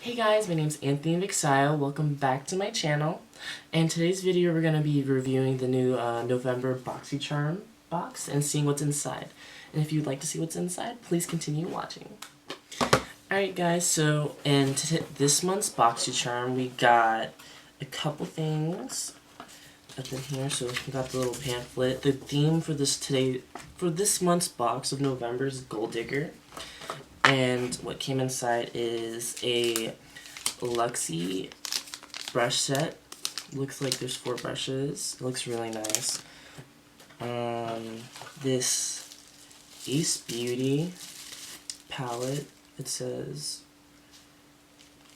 Hey guys, my name's Anthony Vixile. Welcome back to my channel. And today's video we're going to be reviewing the new November Boxycharm box and seeing what's inside. And if you'd like to see what's inside, please continue watching. Alright guys, so in this month's Boxycharm we got a couple things up in here. So we got the little pamphlet. The theme for this month's box of November is Gold Digger. And what came inside is a Luxie brush set. Looks like there's 4 brushes. It looks really nice. This Ace Beauty palette. It says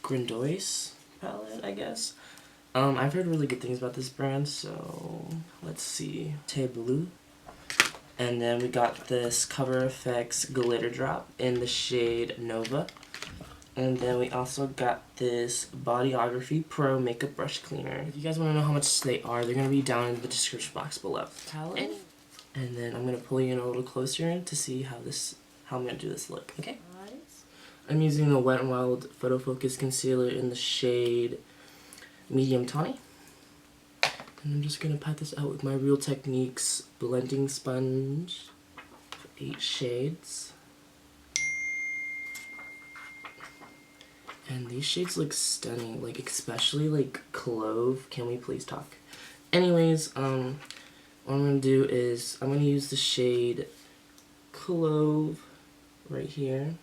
Grindois palette, I guess. I've heard really good things about this brand, so let's see. Te Bleu. And then we got this Cover Effects Glitter Drop in the shade Nova. And then we also got this Bodyography Pro Makeup Brush Cleaner. If you guys want to know how much they are, they're going to be down in the description box below. Palette. And then I'm going to pull you in a little closer to see how I'm going to do this look. Okay? I'm using the Wet n Wild Photo Focus Concealer in the shade Medium Tawny. And I'm just going to pat this out with my Real Techniques blending sponge for 8 shades. And these shades look stunning, like especially like Clove. Can we please talk? Anyways, what I'm going to do is I'm going to use the shade Clove right here.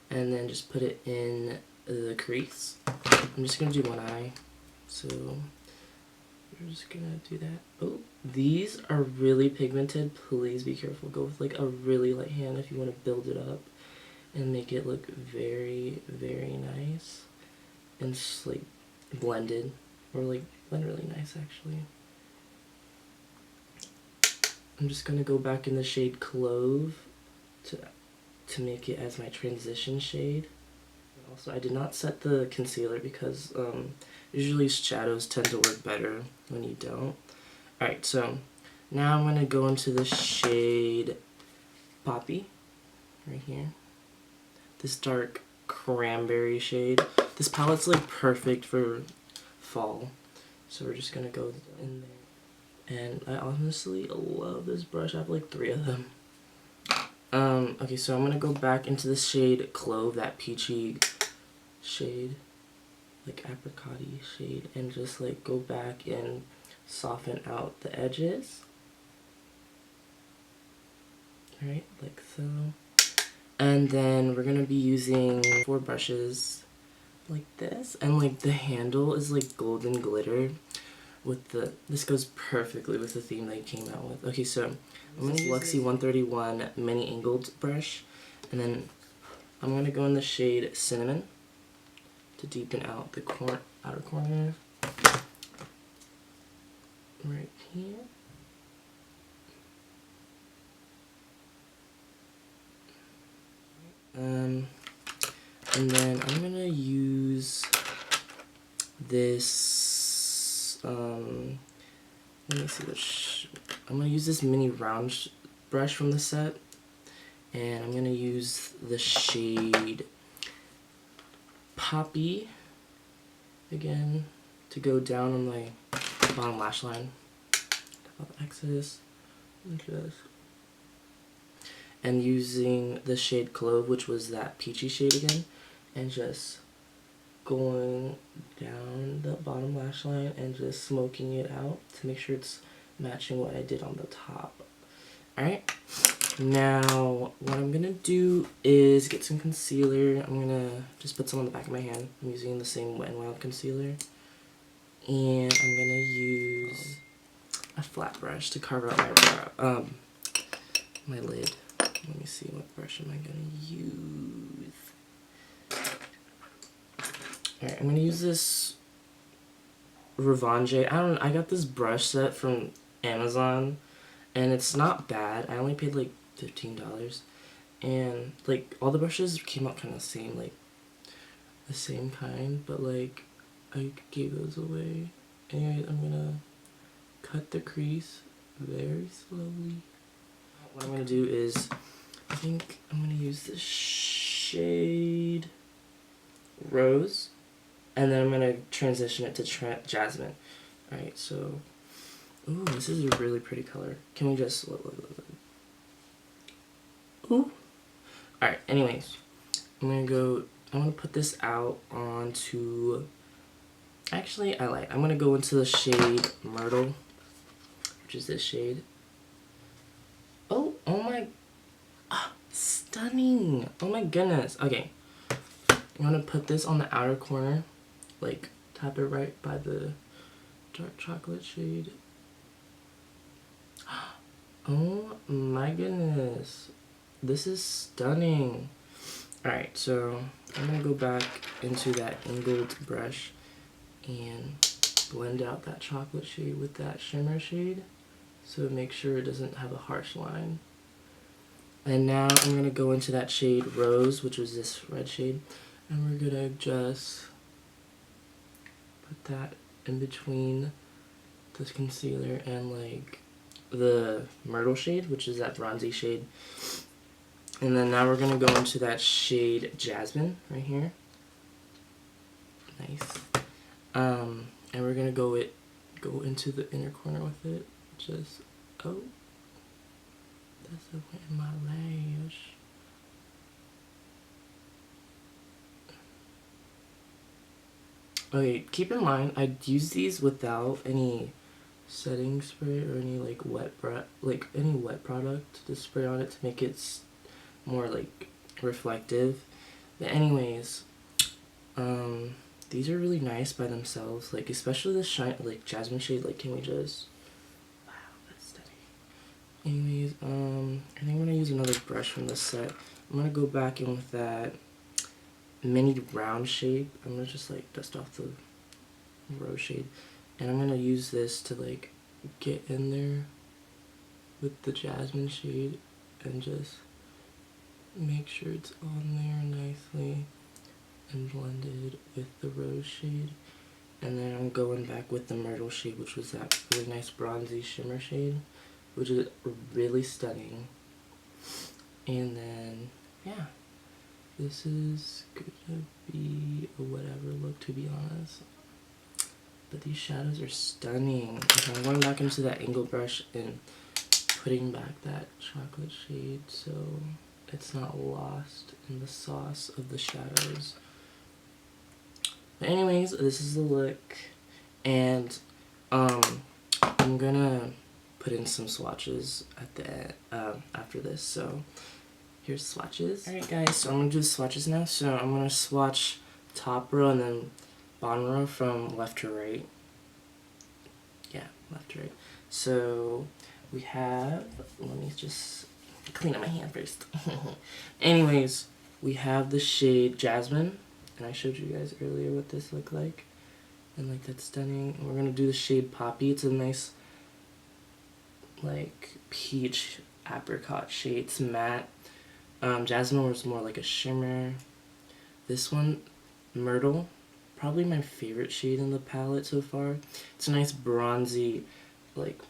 And then just put it in the crease. I'm just going to do one eye. So we're just gonna do that. Oh, these are really pigmented. Please be careful. Go with like a really light hand if you want to build it up and make it look very, very nice and just like blended, or like blend really nice actually. I'm just gonna go back in the shade Clove to make it as my transition shade. Also, I did not set the concealer because usually shadows tend to work better when you don't. Alright, so now I'm going to go into the shade Poppy, right here. This dark cranberry shade. This palette's like perfect for fall, so we're just going to go in there. And I honestly love this brush. I have like 3 of them. Okay, so I'm going to go back into the shade Clove, that peachy shade, like apricot-y shade, and just like go back and soften out the edges. Alright, like so. And then we're gonna be using 4 brushes like this, and like the handle is like golden glitter with this goes perfectly with the theme they came out with. Okay, so I'm gonna use Luxie 131 mini angled brush, and then I'm gonna go in the shade Cinnamon to deepen out the outer corner right here. And then I'm gonna use this let me see which I'm gonna use this mini round brush from the set, and I'm gonna use the shade Poppy again to go down on my bottom lash line. About the excess, like this. And using the shade Clove, which was that peachy shade again, and just going down the bottom lash line and just smoking it out to make sure it's matching what I did on the top. Alright, now what I'm gonna do is get some concealer. I'm gonna just put some on the back of my hand. I'm using the same Wet n Wild concealer. And I'm gonna use a flat brush to carve out my brow, my lid. Let me see, what brush am I gonna use? Alright, I'm gonna use this Revange. I got this brush set from Amazon, and it's not bad. I only paid like $15, and like all the brushes came out kind of same, like the same kind, but like I gave those away. Anyway, I'm gonna cut the crease very slowly. What I'm gonna do is, I think I'm gonna use this shade Rose, and then I'm going to transition it to Jasmine. Alright, so, ooh, this is a really pretty color. Can we just, look. Ooh. Alright, anyways, I'm going to put this out onto, actually, I'm going to go into the shade Myrtle, which is this shade. Oh my, stunning. Oh my goodness. Okay, I'm going to put this on the outer corner, like, tap it right by the dark chocolate shade. Oh my goodness. This is stunning. Alright, so I'm going to go back into that angled brush and blend out that chocolate shade with that shimmer shade, so make sure it doesn't have a harsh line. And now I'm going to go into that shade Rose, which was this red shade, and we're going to just put that in between this concealer and like the Myrtle shade, which is that bronzy shade. And then now we're going to go into that shade Jasmine right here. Nice. And we're going to go into the inner corner with it. Just, oh, that's the way in my lash. Okay, keep in mind, I'd use these without any setting spray or any like any wet product to spray on it to make it more like reflective. But anyways, these are really nice by themselves, like especially the shine, like Jasmine shade. Like, can we just, wow, that's stunning. Anyways, I think I'm gonna use another brush from this set. I'm gonna go back in with that mini round shade. I'm gonna just like dust off the rose shade, and I'm gonna use this to like get in there with the Jasmine shade and just make sure it's on there nicely and blended with the rose shade. And then I'm going back with the Myrtle shade, which was that really nice bronzy shimmer shade, which is really stunning. And then, yeah, this is gonna be a whatever look, to be honest. But these shadows are stunning. Okay, I'm going back into that angle brush and putting back that chocolate shade so it's not lost in the sauce of the shadows. But anyways, this is the look, and I'm gonna put in some swatches at the end, after this. So here's swatches. Alright guys, so I'm gonna do the swatches now. So I'm gonna swatch top row and then bottom row from left to right. Yeah, left to right. So we have, let me just clean up my hand first. Anyways, we have the shade Jasmine, and I showed you guys earlier what this looked like, and like that's stunning. And we're gonna do the shade Poppy. It's a nice like peach apricot shade. It's matte. Jasmine was more like a shimmer. This one, Myrtle, probably my favorite shade in the palette so far. It's a nice bronzy, like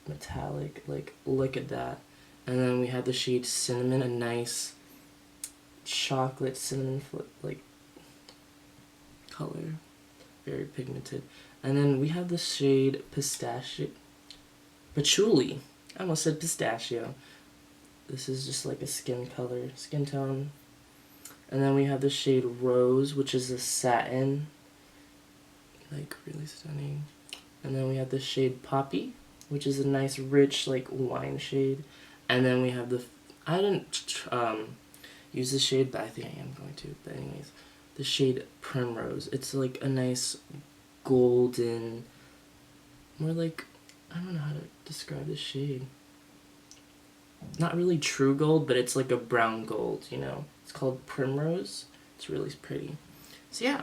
metallic, like look at that. And then we have the shade Cinnamon, a nice chocolate cinnamon like color, very pigmented. And then we have the shade Pistachio, Patchouli. I almost said pistachio. This is just like a skin color, skin tone. And then we have the shade Rose, which is a satin, like really stunning. And then we have the shade Poppy, which is a nice rich like wine shade. And then we have the, I didn't use the shade, but I think I am going to. But anyways, the shade Primrose. It's like a nice golden, more like, I don't know how to describe this shade. Not really true gold, but it's like a brown gold, you know. It's called Primrose. It's really pretty. So yeah,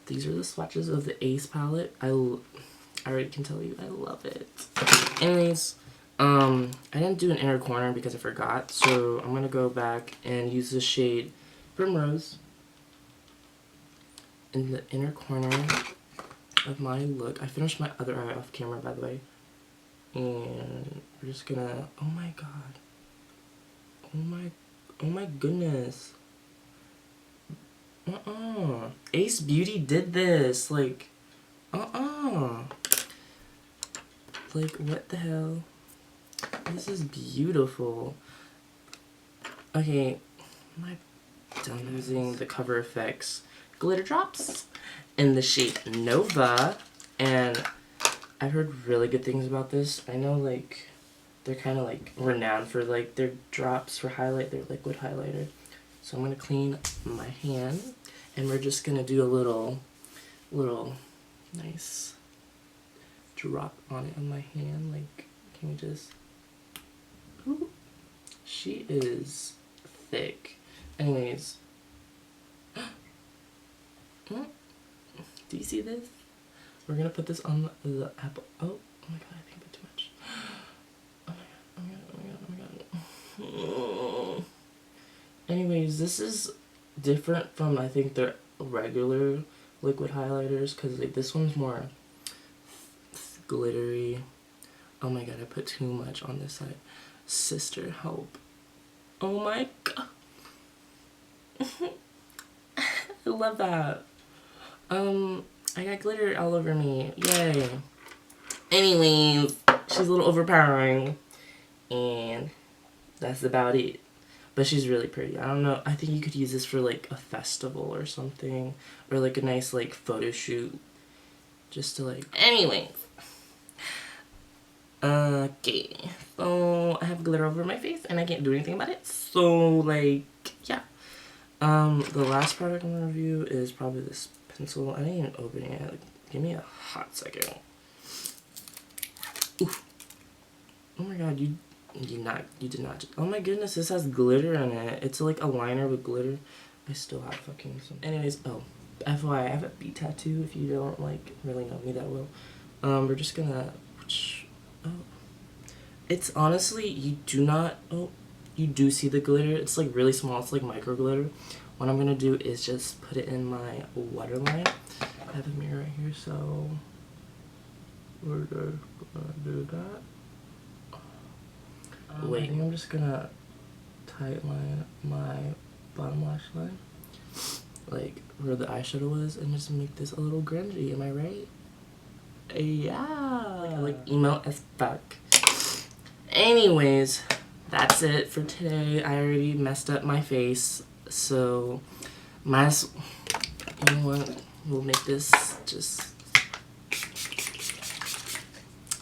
these are the swatches of the Ace palette. I already can tell you I love it. Anyways, I didn't do an inner corner because I forgot, so I'm gonna go back and use the shade Primrose in the inner corner of my look. I finished my other eye off camera, by the way. And we're just gonna, oh my god. Oh my goodness. Ace Beauty did this. Like, like, what the hell? This is beautiful. Okay, I'm done using the Cover FX glitter drops in the shade Nova, and I've heard really good things about this. I know, like, they're kind of, like, renowned for, like, their drops for highlight, their liquid highlighter. So I'm going to clean my hand, and we're just going to do a little nice drop on it on my hand. Like, can we just... Ooh, she is thick. Anyways. Do you see this? We're going to put this on the apple. Oh my god, I think I put too much. Oh my god. Anyways, this is different from, I think, their regular liquid highlighters, because like, this one's more glittery. Oh my god, I put too much on this side. Sister, help. Oh my god. I love that. I got glitter all over me. Yay. Anyways, she's a little overpowering. And that's about it. But she's really pretty. I don't know. I think you could use this for like a festival or something. Or like a nice like photo shoot. Just to like... Anyways. Okay. So I have glitter over my face and I can't do anything about it. So like, yeah. The last product I'm gonna review is probably this pencil. I didn't even open it yet. Like, give me a hot second. Oof. Oh my god, you did not. Oh my goodness, this has glitter in it. It's like a liner with glitter. I still have fucking some. Anyways, oh, FYI, I have a bee tattoo. If you don't like really know me that well, we're just gonna. Oh, it's honestly you do see the glitter. It's like really small. It's like micro glitter. What I'm gonna do is just put it in my waterline. I have a mirror right here, so we're just gonna do that. Wait, I think I'm just gonna tightline my bottom lash line, like where the eyeshadow was, and just make this a little grungy. Am I right? Yeah. Like emo as fuck. Anyways, that's it for today. I already messed up my face, so you know what? We'll make this just.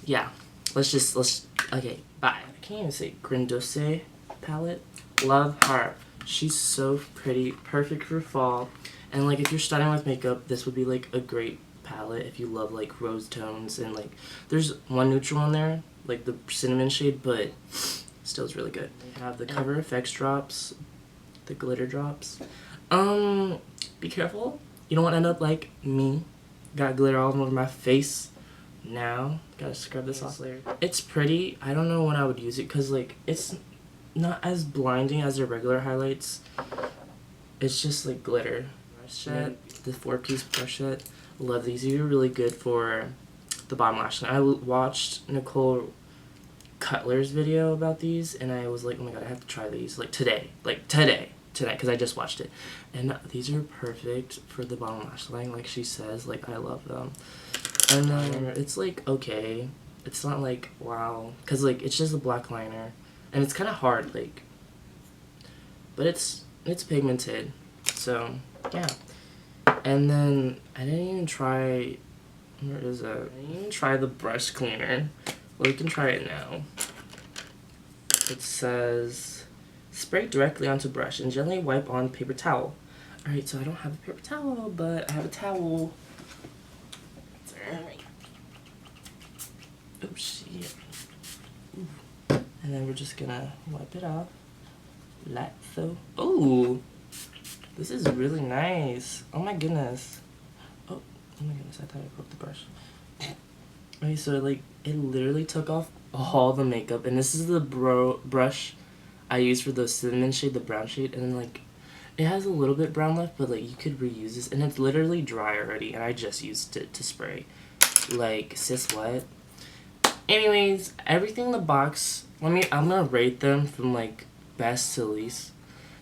Yeah. Okay, bye. I can't even say Grindose palette. Love her. She's so pretty. Perfect for fall. And like if you're starting with makeup, this would be like a great palette if you love like rose tones, and like there's one neutral on there, like the cinnamon shade, but still is really good. We have the Cover FX drops, the glitter drops. Be careful. You don't want to end up like me. Got glitter all over my face. Now, gotta scrub this off later. It's pretty. I don't know when I would use it because like it's not as blinding as the regular highlights. It's just like glitter. Brush set, the 4-piece brush set. Love these. These are really good for the bottom lash line. I watched Nicole Cutler's video about these and I was like, oh my god, I have to try these like today, tonight, because I just watched it. And these are perfect for the bottom lash line, like she says. Like, I love them. And then it's like okay, it's not like wow, because like it's just a black liner and it's kind of hard, like, but it's pigmented, so yeah. And then I didn't even try, where is it? I didn't even try the brush cleaner. Well, you can try it now. It says spray directly onto brush and gently wipe on paper towel. Alright, so I don't have a paper towel, but I have a towel. Oh shit. Ooh. And then we're just gonna wipe it off. Like so. Oh, this is really nice. Oh my goodness. Oh my goodness, I thought I broke the brush. Okay, so like it literally took off all the makeup, and this is the brush I use for the cinnamon shade, the brown shade, and then like it has a little bit brown left, but like you could reuse this, and it's literally dry already, and I just used it to spray. Like, sis, what? Anyways, everything in the box, I'm gonna rate them from like best to least.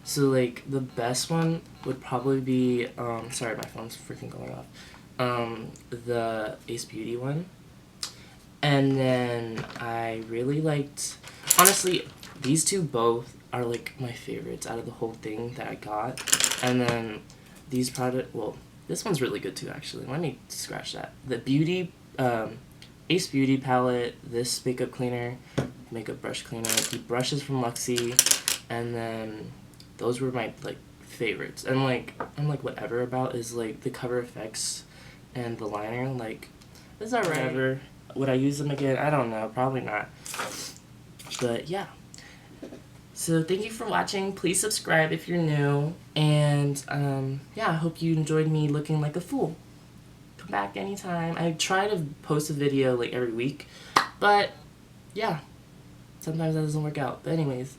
So like the best one would probably be sorry, my phone's freaking going off. The Ace Beauty one. And then I really liked, honestly, these two both are like my favorites out of the whole thing that I got. And then these product, well, this one's really good too actually. Let me scratch that. The Beauty, Ace Beauty palette, this makeup cleaner, makeup brush cleaner, the brushes from Luxie, and then those were my like favorites. And like I'm like whatever about is like the Cover effects and the liner, like it's alright. Whatever. Would I use them again? I don't know, probably not. But yeah. So thank you for watching. Please subscribe if you're new. And yeah, I hope you enjoyed me looking like a fool. Come back anytime. I try to post a video like every week, but yeah, sometimes that doesn't work out. But anyways,